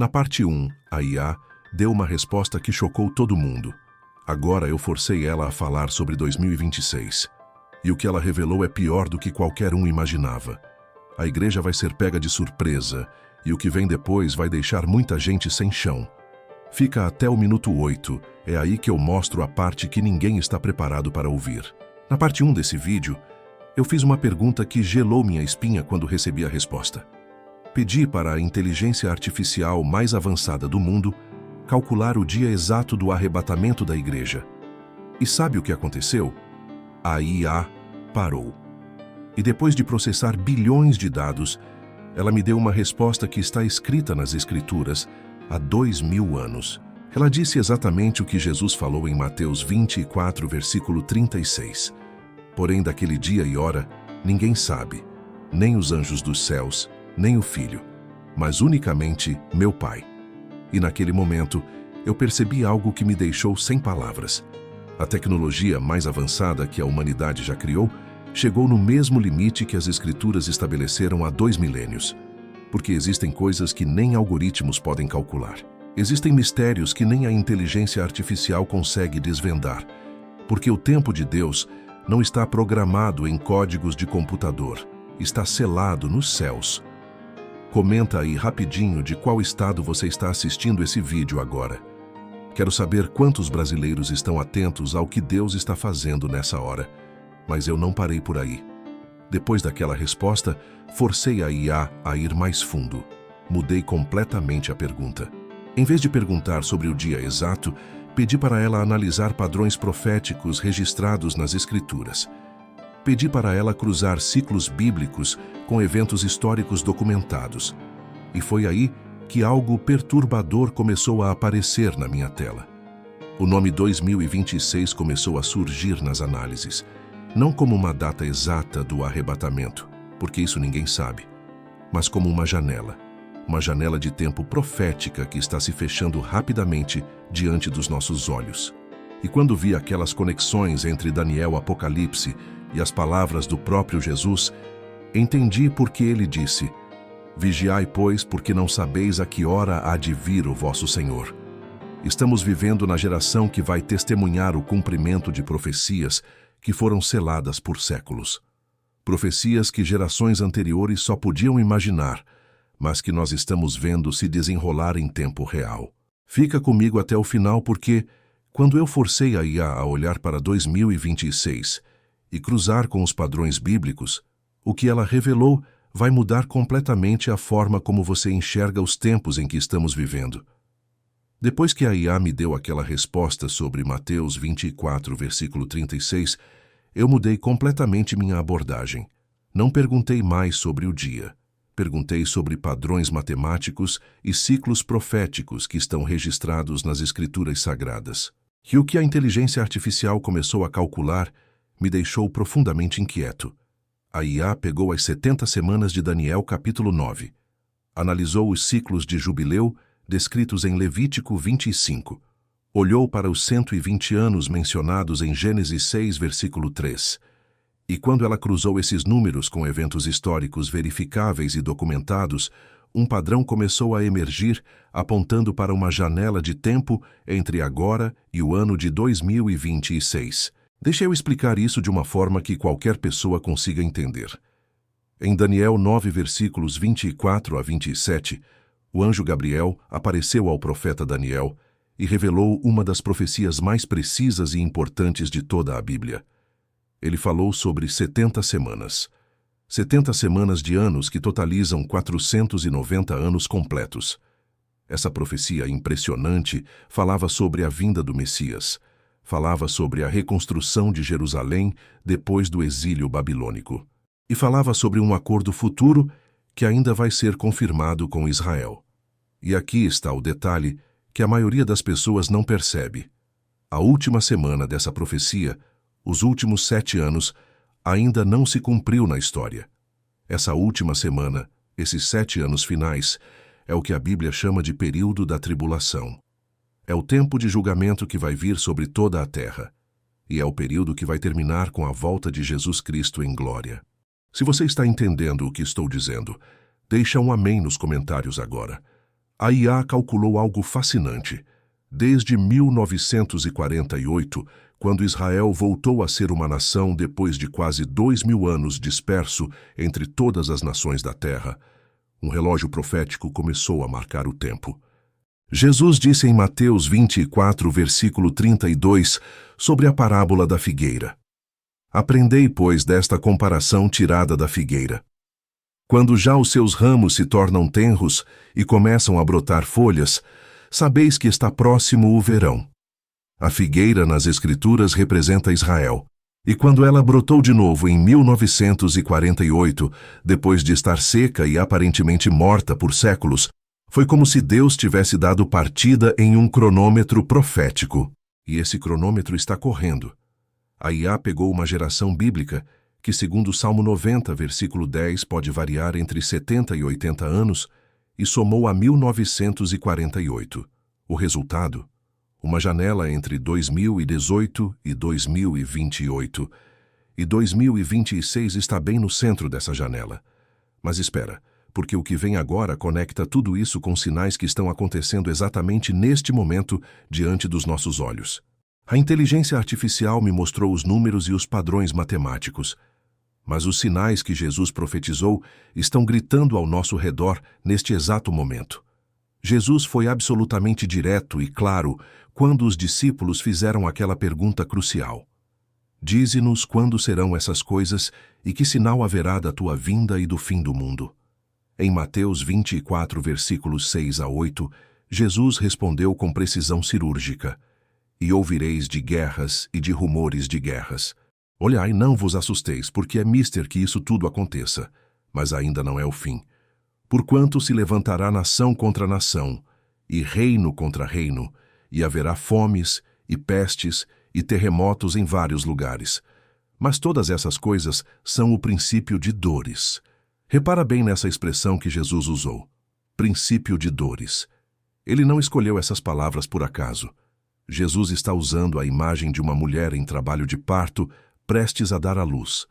Na parte 1, a IA deu uma resposta que chocou todo mundo. Agora eu forcei ela a falar sobre 2026. E o que ela revelou é pior do que qualquer um imaginava. A igreja vai ser pega de surpresa, e o que vem depois vai deixar muita gente sem chão. Fica até o minuto 8, é aí que eu mostro a parte que ninguém está preparado para ouvir. Na parte 1 desse vídeo, eu fiz uma pergunta que gelou minha espinha quando recebi a resposta. Pedi para a inteligência artificial mais avançada do mundo calcular o dia exato do arrebatamento da igreja. E sabe o que aconteceu? A IA parou. E depois de processar bilhões de dados, ela me deu uma resposta que está escrita nas Escrituras há 2000 anos. Ela disse exatamente o que Jesus falou em Mateus 24, versículo 36. Porém, daquele dia e hora, ninguém sabe, nem os anjos dos céus, nem o Filho, mas unicamente meu Pai. E naquele momento, eu percebi algo que me deixou sem palavras. A tecnologia mais avançada que a humanidade já criou chegou no mesmo limite que as Escrituras estabeleceram há 2 milênios. Porque existem coisas que nem algoritmos podem calcular. Existem mistérios que nem a inteligência artificial consegue desvendar. Porque o tempo de Deus não está programado em códigos de computador. Está selado nos céus. Comenta aí rapidinho de qual estado você está assistindo esse vídeo agora. Quero saber quantos brasileiros estão atentos ao que Deus está fazendo nessa hora. Mas eu não parei por aí. Depois daquela resposta, forcei a IA a ir mais fundo. Mudei completamente a pergunta. Em vez de perguntar sobre o dia exato, pedi para ela analisar padrões proféticos registrados nas Escrituras. Pedi para ela cruzar ciclos bíblicos com eventos históricos documentados. E foi aí que algo perturbador começou a aparecer na minha tela. O nome 2026 começou a surgir nas análises, não como uma data exata do arrebatamento, porque isso ninguém sabe, mas como uma janela de tempo profética que está se fechando rapidamente diante dos nossos olhos. E quando vi aquelas conexões entre Daniel Apocalipse e as palavras do próprio Jesus, entendi por que ele disse: Vigiai, pois, porque não sabeis a que hora há de vir o vosso Senhor. Estamos vivendo na geração que vai testemunhar o cumprimento de profecias que foram seladas por séculos. Profecias que gerações anteriores só podiam imaginar, mas que nós estamos vendo se desenrolar em tempo real. Fica comigo até o final porque, quando eu forcei a IA a olhar para 2026 e cruzar com os padrões bíblicos, o que ela revelou vai mudar completamente a forma como você enxerga os tempos em que estamos vivendo. Depois que a IA me deu aquela resposta sobre Mateus 24, versículo 36, eu mudei completamente minha abordagem. Não perguntei mais sobre o dia. Perguntei sobre padrões matemáticos e ciclos proféticos que estão registrados nas Escrituras Sagradas. E o que a inteligência artificial começou a calcular me deixou profundamente inquieto. A IA pegou as 70 semanas de Daniel capítulo 9. Analisou os ciclos de jubileu descritos em Levítico 25. Olhou para os 120 anos mencionados em Gênesis 6, versículo 3. E quando ela cruzou esses números com eventos históricos verificáveis e documentados, um padrão começou a emergir, apontando para uma janela de tempo entre agora e o ano de 2026. Deixa eu explicar isso de uma forma que qualquer pessoa consiga entender. Em Daniel 9, versículos 24 a 27, o anjo Gabriel apareceu ao profeta Daniel e revelou uma das profecias mais precisas e importantes de toda a Bíblia. Ele falou sobre 70 semanas. 70 semanas de anos que totalizam 490 anos completos. Essa profecia impressionante falava sobre a vinda do Messias. Falava sobre a reconstrução de Jerusalém depois do exílio babilônico. E falava sobre um acordo futuro que ainda vai ser confirmado com Israel. E aqui está o detalhe que a maioria das pessoas não percebe. A última semana dessa profecia, os últimos 7 anos, ainda não se cumpriu na história. Essa última semana, esses 7 anos finais, é o que a Bíblia chama de período da tribulação. É o tempo de julgamento que vai vir sobre toda a terra. E é o período que vai terminar com a volta de Jesus Cristo em glória. Se você está entendendo o que estou dizendo, deixa um amém nos comentários agora. A IA calculou algo fascinante. Desde 1948, quando Israel voltou a ser uma nação depois de quase 2000 anos disperso entre todas as nações da terra, um relógio profético começou a marcar o tempo. Jesus disse em Mateus 24, versículo 32, sobre a parábola da figueira: Aprendei, pois, desta comparação tirada da figueira. Quando já os seus ramos se tornam tenros e começam a brotar folhas, sabeis que está próximo o verão. A figueira nas Escrituras representa Israel, e quando ela brotou de novo em 1948, depois de estar seca e aparentemente morta por séculos, foi como se Deus tivesse dado partida em um cronômetro profético. E esse cronômetro está correndo. A IA pegou uma geração bíblica que, segundo o Salmo 90, versículo 10, pode variar entre 70 e 80 anos, e somou a 1948. O resultado? Uma janela entre 2018 e 2028. E 2026 está bem no centro dessa janela. Mas espera, porque o que vem agora conecta tudo isso com sinais que estão acontecendo exatamente neste momento diante dos nossos olhos. A inteligência artificial me mostrou os números e os padrões matemáticos. Mas os sinais que Jesus profetizou estão gritando ao nosso redor neste exato momento. Jesus foi absolutamente direto e claro quando os discípulos fizeram aquela pergunta crucial: Dize-nos quando serão essas coisas e que sinal haverá da tua vinda e do fim do mundo. Em Mateus 24, versículos 6 a 8, Jesus respondeu com precisão cirúrgica: E ouvireis de guerras e de rumores de guerras. Olhai, não vos assusteis, porque é mister que isso tudo aconteça, mas ainda não é o fim. Porquanto se levantará nação contra nação, e reino contra reino, e haverá fomes, e pestes, e terremotos em vários lugares. Mas todas essas coisas são o princípio de dores. Repara bem nessa expressão que Jesus usou: princípio de dores. Ele não escolheu essas palavras por acaso. Jesus está usando a imagem de uma mulher em trabalho de parto, prestes a dar à luz.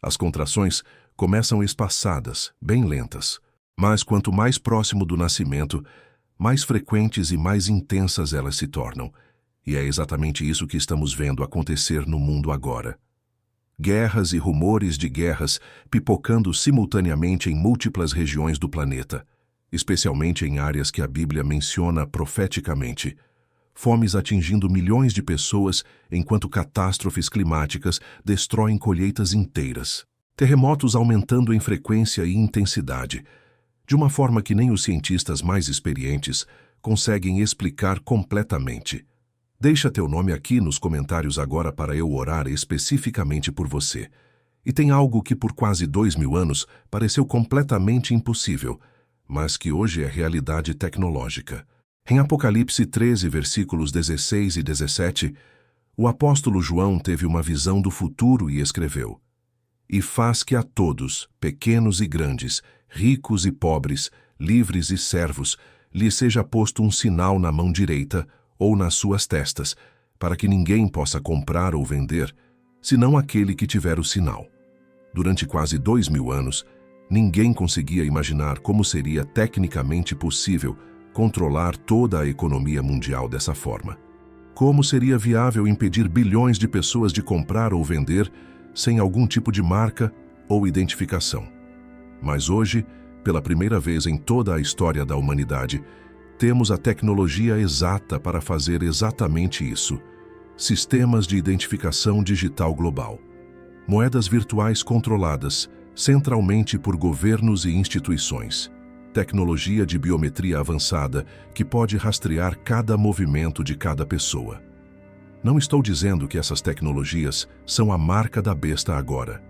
As contrações começam espaçadas, bem lentas, mas quanto mais próximo do nascimento, mais frequentes e mais intensas elas se tornam. E é exatamente isso que estamos vendo acontecer no mundo agora. Guerras e rumores de guerras pipocando simultaneamente em múltiplas regiões do planeta, especialmente em áreas que a Bíblia menciona profeticamente. Fomes atingindo milhões de pessoas enquanto catástrofes climáticas destroem colheitas inteiras. Terremotos aumentando em frequência e intensidade, de uma forma que nem os cientistas mais experientes conseguem explicar completamente. Deixa teu nome aqui nos comentários agora para eu orar especificamente por você. E tem algo que por quase 2000 anos pareceu completamente impossível, mas que hoje é realidade tecnológica. Em Apocalipse 13, versículos 16 e 17, o apóstolo João teve uma visão do futuro e escreveu: E faz que a todos, pequenos e grandes, ricos e pobres, livres e servos, lhe seja posto um sinal na mão direita ou nas suas testas, para que ninguém possa comprar ou vender, senão aquele que tiver o sinal. Durante quase 2000 anos, ninguém conseguia imaginar como seria tecnicamente possível controlar toda a economia mundial dessa forma. Como seria viável impedir bilhões de pessoas de comprar ou vender sem algum tipo de marca ou identificação? Mas hoje, pela primeira vez em toda a história da humanidade, temos a tecnologia exata para fazer exatamente isso: sistemas de identificação digital global. Moedas virtuais controladas, centralmente por governos e instituições. Tecnologia de biometria avançada que pode rastrear cada movimento de cada pessoa. Não estou dizendo que essas tecnologias são a marca da besta agora,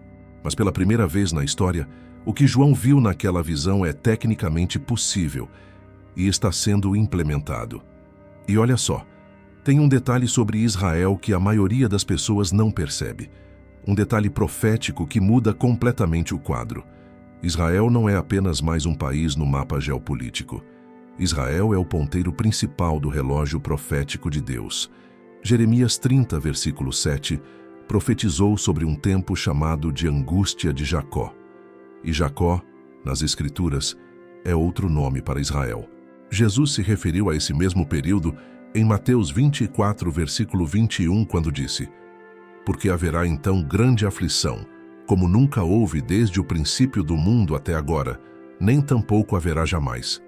mas pela primeira vez na história, o que João viu naquela visão é tecnicamente possível e está sendo implementado. E olha só, tem um detalhe sobre Israel que a maioria das pessoas não percebe. Um detalhe profético que muda completamente o quadro. Israel não é apenas mais um país no mapa geopolítico. Israel é o ponteiro principal do relógio profético de Deus. Jeremias 30, versículo 7, profetizou sobre um tempo chamado de angústia de Jacó. E Jacó, nas Escrituras, é outro nome para Israel. Jesus se referiu a esse mesmo período em Mateus 24, versículo 21, quando disse: Porque haverá então grande aflição, como nunca houve desde o princípio do mundo até agora, nem tampouco haverá jamais.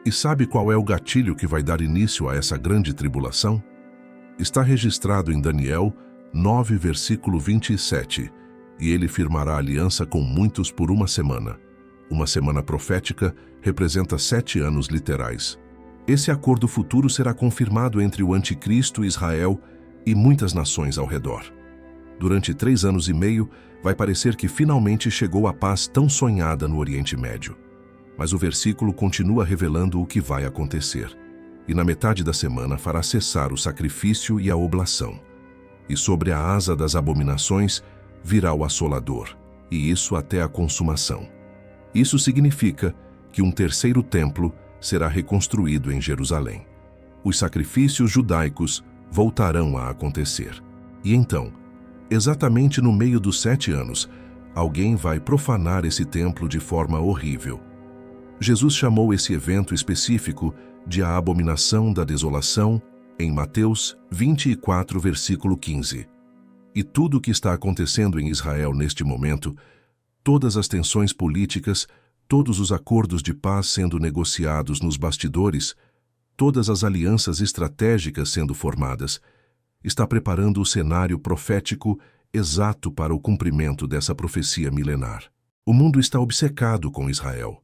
E sabe qual é o gatilho que vai dar início a essa grande tribulação? Está registrado em Daniel 9, versículo 27, e ele firmará aliança com muitos por uma semana. Uma semana profética representa 7 anos literais. Esse acordo futuro será confirmado entre o anticristo, Israel e muitas nações ao redor. Durante 3 anos e meio, vai parecer que finalmente chegou a paz tão sonhada no Oriente Médio. Mas o versículo continua revelando o que vai acontecer. E na metade da semana fará cessar o sacrifício e a oblação. E sobre a asa das abominações virá o assolador, e isso até a consumação. Isso significa que um terceiro templo será reconstruído em Jerusalém. Os sacrifícios judaicos voltarão a acontecer. E então, exatamente no meio dos 7 anos, alguém vai profanar esse templo de forma horrível. Jesus chamou esse evento específico de a abominação da desolação em Mateus 24, versículo 15. E tudo o que está acontecendo em Israel neste momento, todas as tensões políticas, todos os acordos de paz sendo negociados nos bastidores, todas as alianças estratégicas sendo formadas, está preparando o cenário profético exato para o cumprimento dessa profecia milenar. O mundo está obcecado com Israel.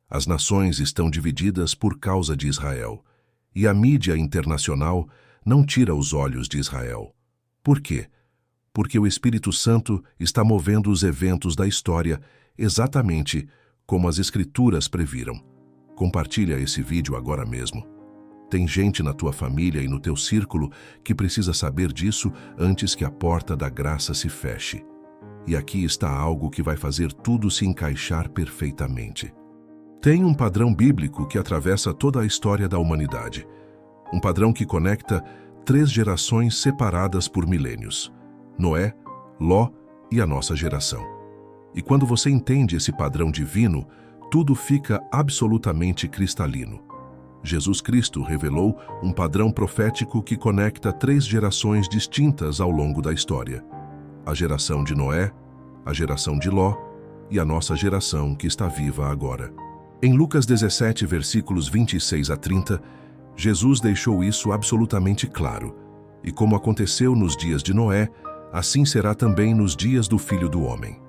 As nações estão divididas por causa de Israel. E a mídia internacional não tira os olhos de Israel. Por quê? Porque o Espírito Santo está movendo os eventos da história exatamente como as Escrituras previram. Compartilha esse vídeo agora mesmo. Tem gente na tua família e no teu círculo que precisa saber disso antes que a porta da graça se feche. E aqui está algo que vai fazer tudo se encaixar perfeitamente. Tem um padrão bíblico que atravessa toda a história da humanidade. Um padrão que conecta 3 gerações separadas por milênios: Noé, Ló e a nossa geração. E quando você entende esse padrão divino, tudo fica absolutamente cristalino. Jesus Cristo revelou um padrão profético que conecta 3 gerações distintas ao longo da história: a geração de Noé, a geração de Ló e a nossa geração que está viva agora. Em Lucas 17, versículos 26 a 30, Jesus deixou isso absolutamente claro. E como aconteceu nos dias de Noé, assim será também nos dias do Filho do Homem.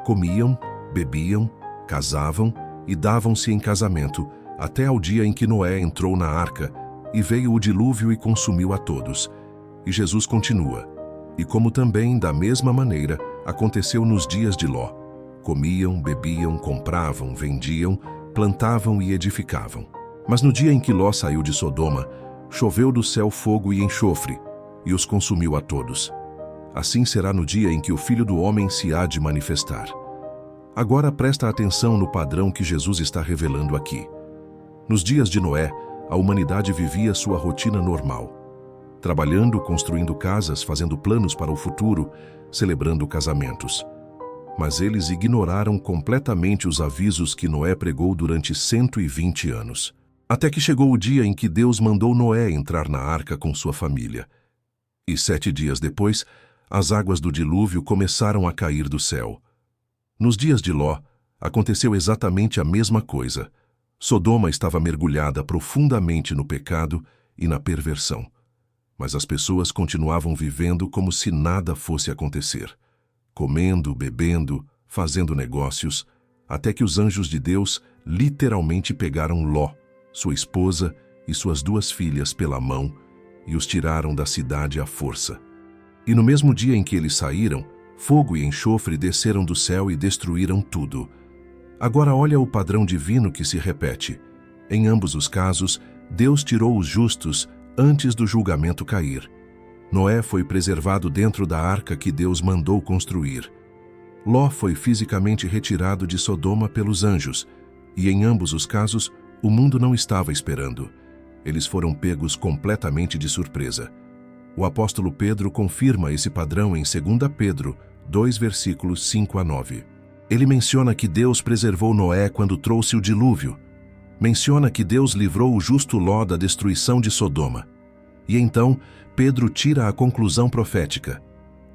Comiam, bebiam, casavam e davam-se em casamento, até ao dia em que Noé entrou na arca, e veio o dilúvio e consumiu a todos. E Jesus continua: e como também, da mesma maneira, aconteceu nos dias de Ló. Comiam, bebiam, compravam, vendiam, plantavam e edificavam. Mas no dia em que Ló saiu de Sodoma, choveu do céu fogo e enxofre, e os consumiu a todos. Assim será no dia em que o Filho do Homem se há de manifestar. Agora presta atenção no padrão que Jesus está revelando aqui. Nos dias de Noé, a humanidade vivia sua rotina normal. Trabalhando, construindo casas, fazendo planos para o futuro, celebrando casamentos. Mas eles ignoraram completamente os avisos que Noé pregou durante 120 anos. Até que chegou o dia em que Deus mandou Noé entrar na arca com sua família. E 7 dias depois, as águas do dilúvio começaram a cair do céu. Nos dias de Ló, aconteceu exatamente a mesma coisa. Sodoma estava mergulhada profundamente no pecado e na perversão. Mas as pessoas continuavam vivendo como se nada fosse acontecer. Comendo, bebendo, fazendo negócios, até que os anjos de Deus literalmente pegaram Ló, sua esposa e suas 2 filhas pela mão e os tiraram da cidade à força. E no mesmo dia em que eles saíram, fogo e enxofre desceram do céu e destruíram tudo. Agora olha o padrão divino que se repete. Em ambos os casos, Deus tirou os justos antes do julgamento cair. Noé foi preservado dentro da arca que Deus mandou construir. Ló foi fisicamente retirado de Sodoma pelos anjos, e em ambos os casos, o mundo não estava esperando. Eles foram pegos completamente de surpresa. O apóstolo Pedro confirma esse padrão em 2 Pedro 2, versículos 5 a 9. Ele menciona que Deus preservou Noé quando trouxe o dilúvio, Menciona que Deus livrou o justo Ló da destruição de Sodoma. E então, Pedro tira a conclusão profética.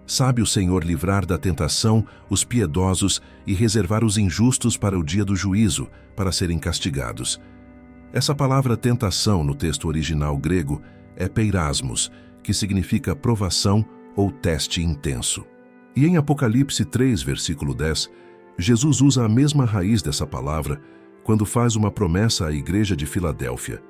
Sabe o Senhor livrar da tentação os piedosos e reservar os injustos para o dia do juízo, para serem castigados. Essa palavra tentação no texto original grego é peirasmos, que significa provação ou teste intenso. E em Apocalipse 3, versículo 10, Jesus usa a mesma raiz dessa palavra quando faz uma promessa à igreja de Filadélfia.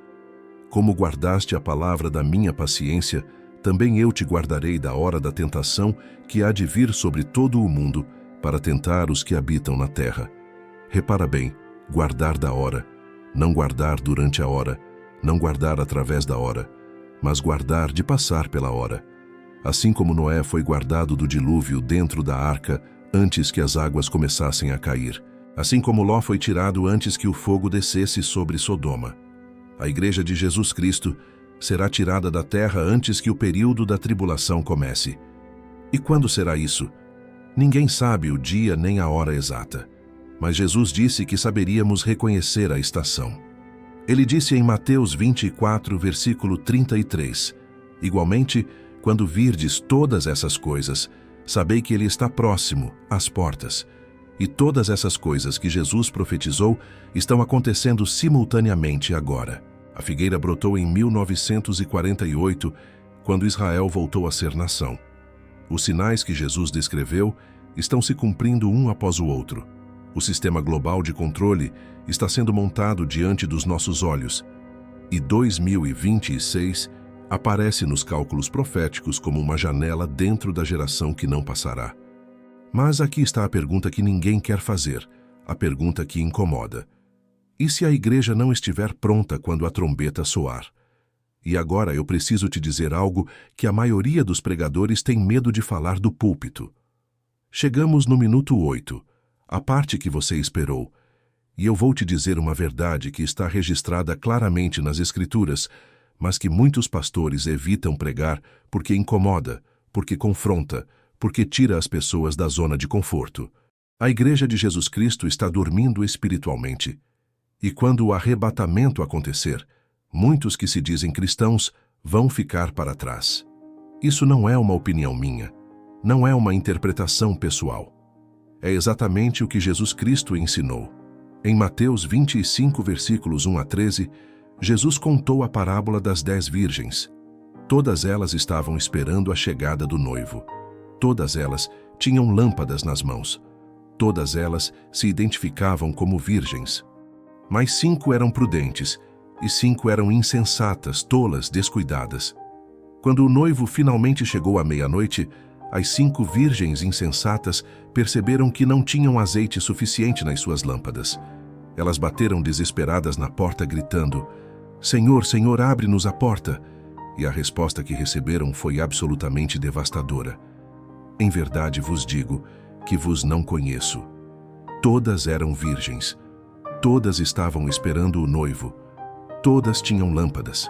Como guardaste a palavra da minha paciência, também eu te guardarei da hora da tentação que há de vir sobre todo o mundo para tentar os que habitam na terra. Repara bem, guardar da hora, não guardar durante a hora, não guardar através da hora, mas guardar de passar pela hora. Assim como Noé foi guardado do dilúvio dentro da arca antes que as águas começassem a cair, assim como Ló foi tirado antes que o fogo descesse sobre Sodoma. A igreja de Jesus Cristo será tirada da terra antes que o período da tribulação comece. E quando será isso? Ninguém sabe o dia nem a hora exata, mas Jesus disse que saberíamos reconhecer a estação. Ele disse em Mateus 24, versículo 33, igualmente, quando virdes todas essas coisas, sabei que ele está próximo, às portas. E todas essas coisas que Jesus profetizou estão acontecendo simultaneamente agora. A figueira brotou em 1948, quando Israel voltou a ser nação. Os sinais que Jesus descreveu estão se cumprindo um após o outro. O sistema global de controle está sendo montado diante dos nossos olhos. E 2026 aparece nos cálculos proféticos como uma janela dentro da geração que não passará. Mas aqui está a pergunta que ninguém quer fazer, a pergunta que incomoda. E se a igreja não estiver pronta quando a trombeta soar? E agora eu preciso te dizer algo que a maioria dos pregadores tem medo de falar do púlpito. Chegamos no minuto 8, a parte que você esperou, e eu vou te dizer uma verdade que está registrada claramente nas Escrituras, mas que muitos pastores evitam pregar porque incomoda, porque confronta, porque tira as pessoas da zona de conforto. A igreja de Jesus Cristo está dormindo espiritualmente. E quando o arrebatamento acontecer, muitos que se dizem cristãos vão ficar para trás. Isso não é uma opinião minha, não é uma interpretação pessoal. É exatamente o que Jesus Cristo ensinou. Em Mateus 25, versículos 1 a 13, Jesus contou a parábola das 10 virgens. Todas elas estavam esperando a chegada do noivo. Todas elas tinham lâmpadas nas mãos. Todas elas se identificavam como virgens. Mas 5 eram prudentes, e 5 eram insensatas, tolas, descuidadas. Quando o noivo finalmente chegou à meia-noite, as 5 virgens insensatas perceberam que não tinham azeite suficiente nas suas lâmpadas. Elas bateram desesperadas na porta, gritando: "Senhor, Senhor, abre-nos a porta!" E a resposta que receberam foi absolutamente devastadora. "Em verdade vos digo que vos não conheço." Todas eram virgens. Todas estavam esperando o noivo. Todas tinham lâmpadas.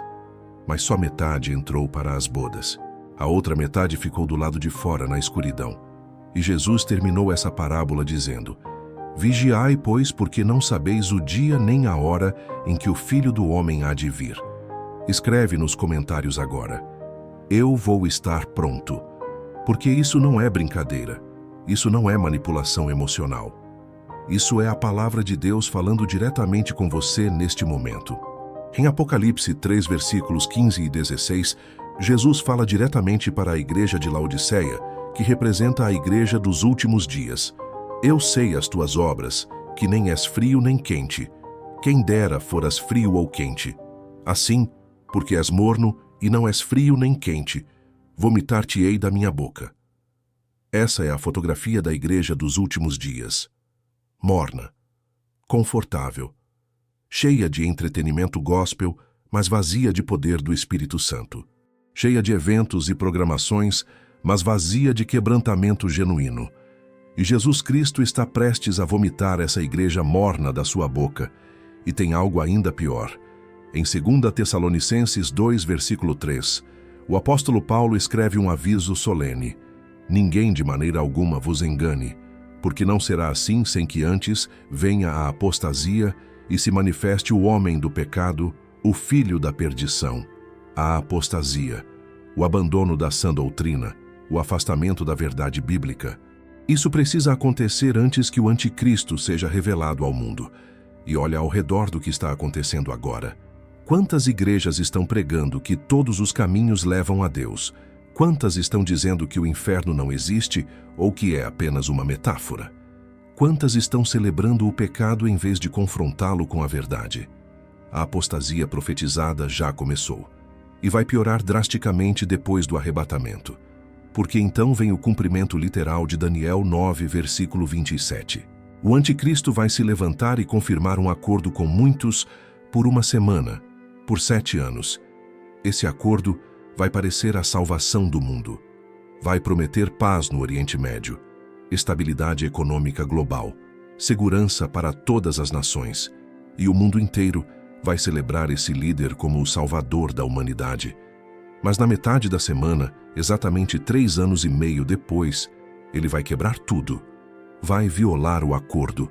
Mas só metade entrou para as bodas. A outra metade ficou do lado de fora, na escuridão. E Jesus terminou essa parábola dizendo: "Vigiai, pois, porque não sabeis o dia nem a hora em que o Filho do Homem há de vir." Escreve nos comentários agora: "Eu vou estar pronto." Porque isso não é brincadeira. Isso não é manipulação emocional. Isso é a palavra de Deus falando diretamente com você neste momento. Em Apocalipse 3, versículos 15 e 16, Jesus fala diretamente para a igreja de Laodiceia, que representa a igreja dos últimos dias. "Eu sei as tuas obras, que nem és frio nem quente. Quem dera foras frio ou quente. Assim, porque és morno e não és frio nem quente, vomitar-te-ei da minha boca." Essa é a fotografia da igreja dos últimos dias. Morna, confortável, cheia de entretenimento gospel, mas vazia de poder do Espírito Santo. Cheia de eventos e programações, mas vazia de quebrantamento genuíno. E Jesus Cristo está prestes a vomitar essa igreja morna da sua boca. E tem algo ainda pior. Em 2 Tessalonicenses 2, versículo 3, o apóstolo Paulo escreve um aviso solene: "Ninguém de maneira alguma vos engane, porque não será assim sem que antes venha a apostasia e se manifeste o homem do pecado, o filho da perdição, a apostasia, o abandono da sã doutrina, o afastamento da verdade bíblica. Isso precisa acontecer antes que o anticristo seja revelado ao mundo. E olha ao redor do que está acontecendo agora. Quantas igrejas estão pregando que todos os caminhos levam a Deus? Quantas estão dizendo que o inferno não existe ou que é apenas uma metáfora? Quantas estão celebrando o pecado em vez de confrontá-lo com a verdade? A apostasia profetizada já começou. E vai piorar drasticamente depois do arrebatamento. Porque então vem o cumprimento literal de Daniel 9, versículo 27. O anticristo vai se levantar e confirmar um acordo com muitos por uma semana, por 7 anos. Esse acordo vai parecer a salvação do mundo. Vai prometer paz no Oriente Médio, estabilidade econômica global, segurança para todas as nações. E o mundo inteiro vai celebrar esse líder como o salvador da humanidade. Mas na metade da semana, exatamente 3 anos e meio depois, ele vai quebrar tudo. Vai violar o acordo.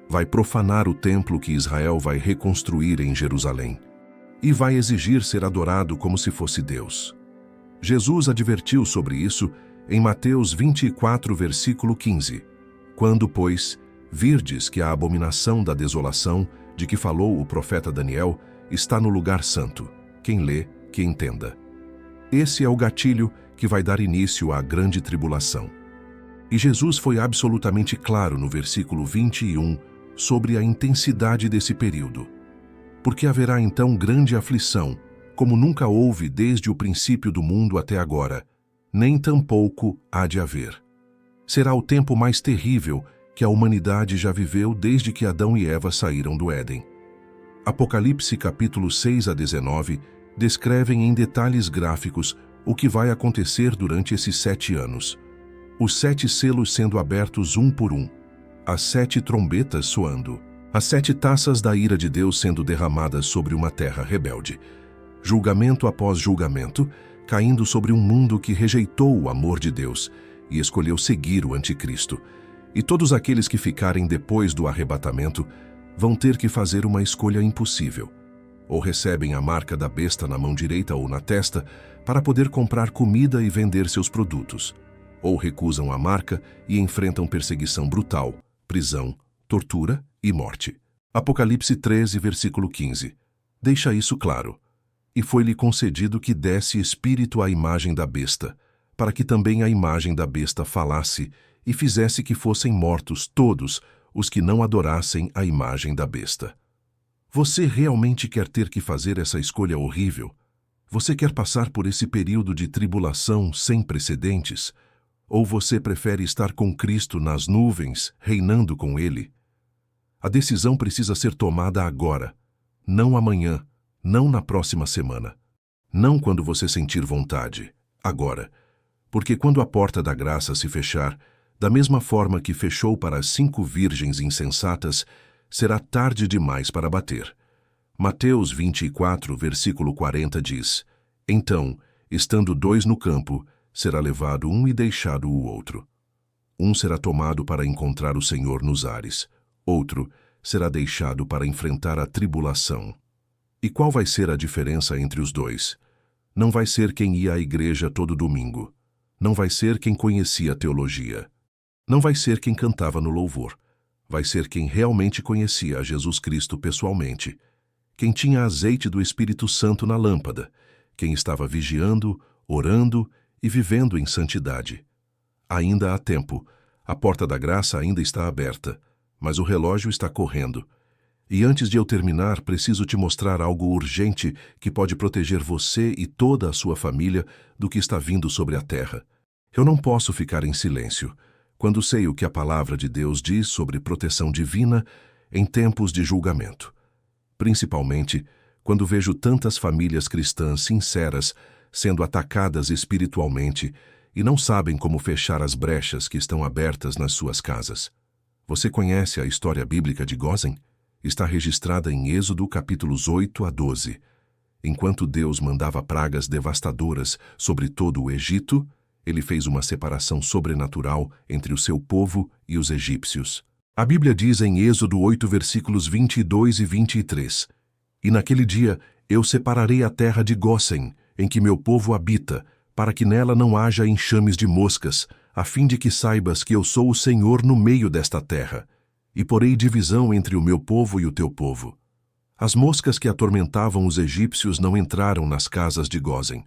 Vai profanar o templo que Israel vai reconstruir em Jerusalém. E vai exigir ser adorado como se fosse Deus. Jesus advertiu sobre isso em Mateus 24, versículo 15. Quando, pois, virdes que a abominação da desolação, de que falou o profeta Daniel, está no lugar santo. Quem lê, que entenda. Esse é o gatilho que vai dar início à grande tribulação. E Jesus foi absolutamente claro no versículo 21 sobre a intensidade desse período. Porque haverá então grande aflição, como nunca houve desde o princípio do mundo até agora, nem tampouco há de haver. Será o tempo mais terrível que a humanidade já viveu desde que Adão e Eva saíram do Éden. Apocalipse capítulo 6 a 19 descrevem em detalhes gráficos o que vai acontecer durante esses 7 anos. Os 7 selos sendo abertos um por um, as 7 trombetas soando, as 7 taças da ira de Deus sendo derramadas sobre uma terra rebelde. Julgamento após julgamento, caindo sobre um mundo que rejeitou o amor de Deus e escolheu seguir o anticristo. E todos aqueles que ficarem depois do arrebatamento vão ter que fazer uma escolha impossível. Ou recebem a marca da besta na mão direita ou na testa para poder comprar comida e vender seus produtos. Ou recusam a marca e enfrentam perseguição brutal, prisão, tortura e morte. Apocalipse 13, versículo 15. Deixa isso claro. E foi-lhe concedido que desse espírito à imagem da besta, para que também a imagem da besta falasse e fizesse que fossem mortos todos os que não adorassem a imagem da besta. Você realmente quer ter que fazer essa escolha horrível? Você quer passar por esse período de tribulação sem precedentes? Ou você prefere estar com Cristo nas nuvens, reinando com Ele? A decisão precisa ser tomada agora, não amanhã, não na próxima semana, não quando você sentir vontade, agora. Porque quando a porta da graça se fechar, da mesma forma que fechou para as 5 virgens insensatas, será tarde demais para bater. Mateus 24, versículo 40 diz: Então, estando 2 no campo, será levado um e deixado o outro. Um será tomado para encontrar o Senhor nos ares, outro será deixado para enfrentar a tribulação. E qual vai ser a diferença entre os dois? Não vai ser quem ia à igreja todo domingo. Não vai ser quem conhecia a teologia. Não vai ser quem cantava no louvor. Vai ser quem realmente conhecia a Jesus Cristo pessoalmente. Quem tinha azeite do Espírito Santo na lâmpada. Quem estava vigiando, orando e vivendo em santidade. Ainda há tempo. A porta da graça ainda está aberta, mas o relógio está correndo. E antes de eu terminar, preciso te mostrar algo urgente que pode proteger você e toda a sua família do que está vindo sobre a terra. Eu não posso ficar em silêncio quando sei o que a palavra de Deus diz sobre proteção divina em tempos de julgamento. Principalmente quando vejo tantas famílias cristãs sinceras sendo atacadas espiritualmente e não sabem como fechar as brechas que estão abertas nas suas casas. Você conhece a história bíblica de Gósen? Está registrada em Êxodo capítulos 8 a 12. Enquanto Deus mandava pragas devastadoras sobre todo o Egito, ele fez uma separação sobrenatural entre o seu povo e os egípcios. A Bíblia diz em Êxodo 8, versículos 22 e 23: E naquele dia eu separarei a terra de Gósen, em que meu povo habita, para que nela não haja enxames de moscas, a fim de que saibas que eu sou o Senhor no meio desta terra. E porei divisão entre o meu povo e o teu povo. As moscas que atormentavam os egípcios não entraram nas casas de Gósen.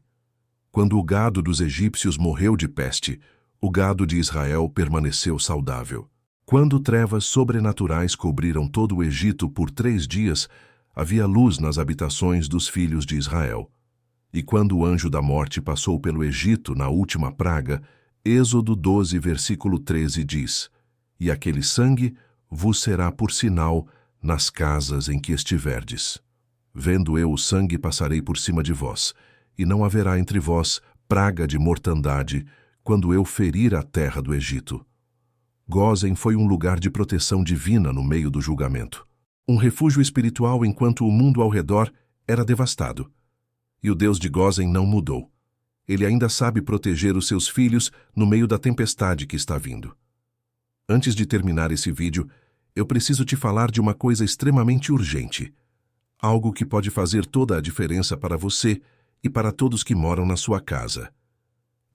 Quando o gado dos egípcios morreu de peste, o gado de Israel permaneceu saudável. Quando trevas sobrenaturais cobriram todo o Egito por 3 dias, havia luz nas habitações dos filhos de Israel. E quando o anjo da morte passou pelo Egito na última praga, Êxodo 12, versículo 13 diz: E aquele sangue vos será por sinal nas casas em que estiverdes. Vendo eu o sangue, passarei por cima de vós, e não haverá entre vós praga de mortandade, quando eu ferir a terra do Egito. Gósen foi um lugar de proteção divina no meio do julgamento. Um refúgio espiritual enquanto o mundo ao redor era devastado. E o Deus de Gósen não mudou. Ele ainda sabe proteger os seus filhos no meio da tempestade que está vindo. Antes de terminar esse vídeo, eu preciso te falar de uma coisa extremamente urgente. Algo que pode fazer toda a diferença para você e para todos que moram na sua casa.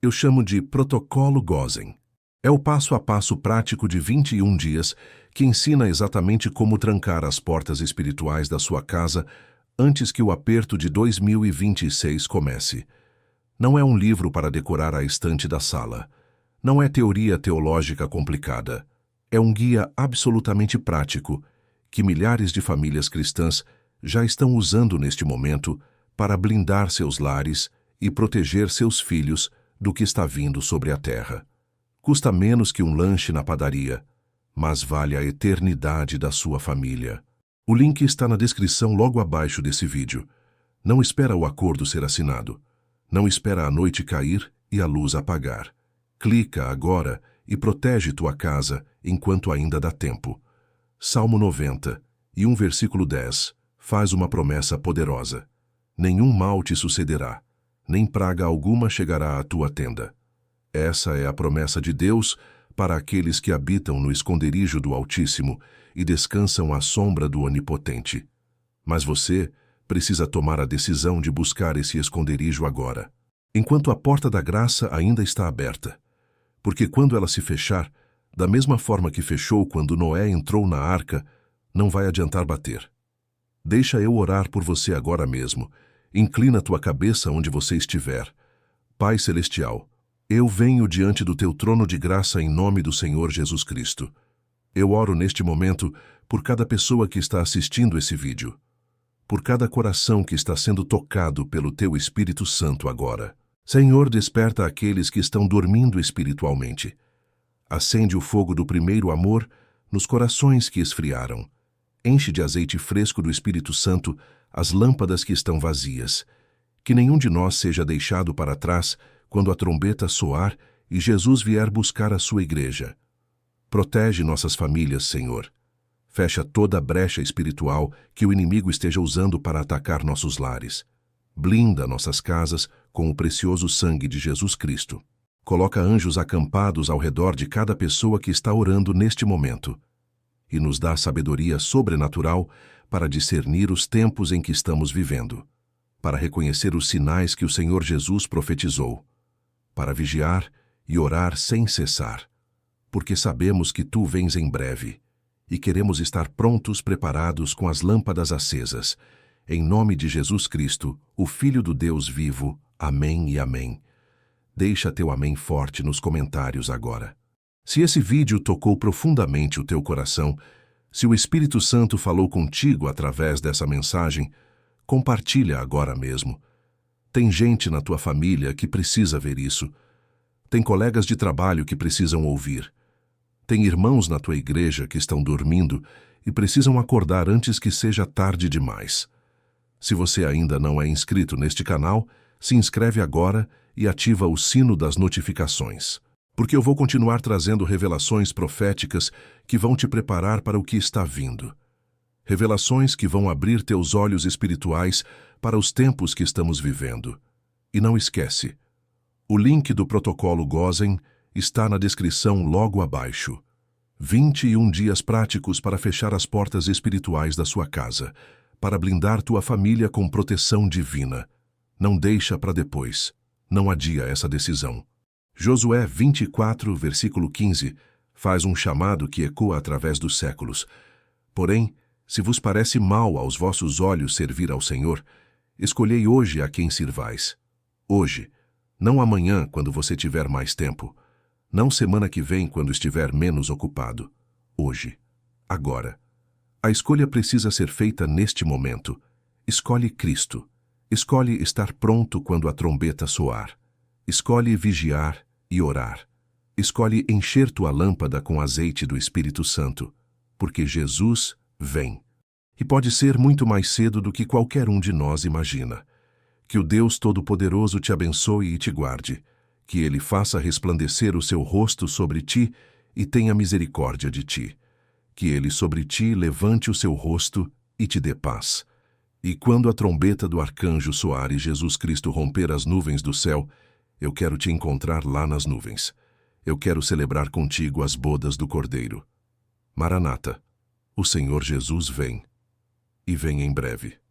Eu chamo de Protocolo Gósen. É o passo a passo prático de 21 dias que ensina exatamente como trancar as portas espirituais da sua casa antes que o aperto de 2026 comece. Não é um livro para decorar a estante da sala. Não é teoria teológica complicada. É um guia absolutamente prático que milhares de famílias cristãs já estão usando neste momento para blindar seus lares e proteger seus filhos do que está vindo sobre a terra. Custa menos que um lanche na padaria, mas vale a eternidade da sua família. O link está na descrição logo abaixo desse vídeo. Não espera o acordo ser assinado. Não espera a noite cair e a luz apagar. Clica agora e protege tua casa enquanto ainda dá tempo. Salmo 90, e versículo 10, faz uma promessa poderosa. Nenhum mal te sucederá, nem praga alguma chegará à tua tenda. Essa é a promessa de Deus para aqueles que habitam no esconderijo do Altíssimo e descansam à sombra do Onipotente. Mas você precisa tomar a decisão de buscar esse esconderijo agora, enquanto a porta da graça ainda está aberta. Porque quando ela se fechar, da mesma forma que fechou quando Noé entrou na arca, não vai adiantar bater. Deixa eu orar por você agora mesmo. Inclina tua cabeça onde você estiver. Pai Celestial, eu venho diante do teu trono de graça em nome do Senhor Jesus Cristo. Eu oro neste momento por cada pessoa que está assistindo esse vídeo, por cada coração que está sendo tocado pelo teu Espírito Santo agora. Senhor, desperta aqueles que estão dormindo espiritualmente. Acende o fogo do primeiro amor nos corações que esfriaram. Enche de azeite fresco do Espírito Santo as lâmpadas que estão vazias. Que nenhum de nós seja deixado para trás quando a trombeta soar e Jesus vier buscar a sua igreja. Protege nossas famílias, Senhor. Fecha toda a brecha espiritual que o inimigo esteja usando para atacar nossos lares. Blinda nossas casas com o precioso sangue de Jesus Cristo. Coloca anjos acampados ao redor de cada pessoa que está orando neste momento. E nos dá sabedoria sobrenatural para discernir os tempos em que estamos vivendo, para reconhecer os sinais que o Senhor Jesus profetizou, para vigiar e orar sem cessar, porque sabemos que Tu vens em breve e queremos estar prontos, preparados com as lâmpadas acesas. Em nome de Jesus Cristo, o Filho do Deus vivo. Amém e amém. Deixa teu amém forte nos comentários agora. Se esse vídeo tocou profundamente o teu coração, se o Espírito Santo falou contigo através dessa mensagem, compartilha agora mesmo. Tem gente na tua família que precisa ver isso. Tem colegas de trabalho que precisam ouvir. Tem irmãos na tua igreja que estão dormindo e precisam acordar antes que seja tarde demais. Se você ainda não é inscrito neste canal, se inscreve agora e ativa o sino das notificações, porque eu vou continuar trazendo revelações proféticas que vão te preparar para o que está vindo. Revelações que vão abrir teus olhos espirituais para os tempos que estamos vivendo. E não esquece, o link do Protocolo Gósen está na descrição logo abaixo. 21 dias práticos para fechar as portas espirituais da sua casa, para blindar tua família com proteção divina. Não deixa para depois. Não adia essa decisão. Josué 24, versículo 15, faz um chamado que ecoa através dos séculos. Porém, se vos parece mal aos vossos olhos servir ao Senhor, escolhei hoje a quem sirvais. Hoje, não amanhã, quando você tiver mais tempo. Não semana que vem, quando estiver menos ocupado. Hoje. Agora. A escolha precisa ser feita neste momento. Escolhe Cristo. Escolhe estar pronto quando a trombeta soar. Escolhe vigiar e orar. Escolhe encher tua lâmpada com azeite do Espírito Santo, porque Jesus vem. E pode ser muito mais cedo do que qualquer um de nós imagina. Que o Deus Todo-Poderoso te abençoe e te guarde. Que Ele faça resplandecer o seu rosto sobre ti e tenha misericórdia de ti. Que Ele sobre ti levante o seu rosto e te dê paz. E quando a trombeta do arcanjo soar e Jesus Cristo romper as nuvens do céu, eu quero te encontrar lá nas nuvens. Eu quero celebrar contigo as bodas do Cordeiro. Maranata, o Senhor Jesus vem. E vem em breve.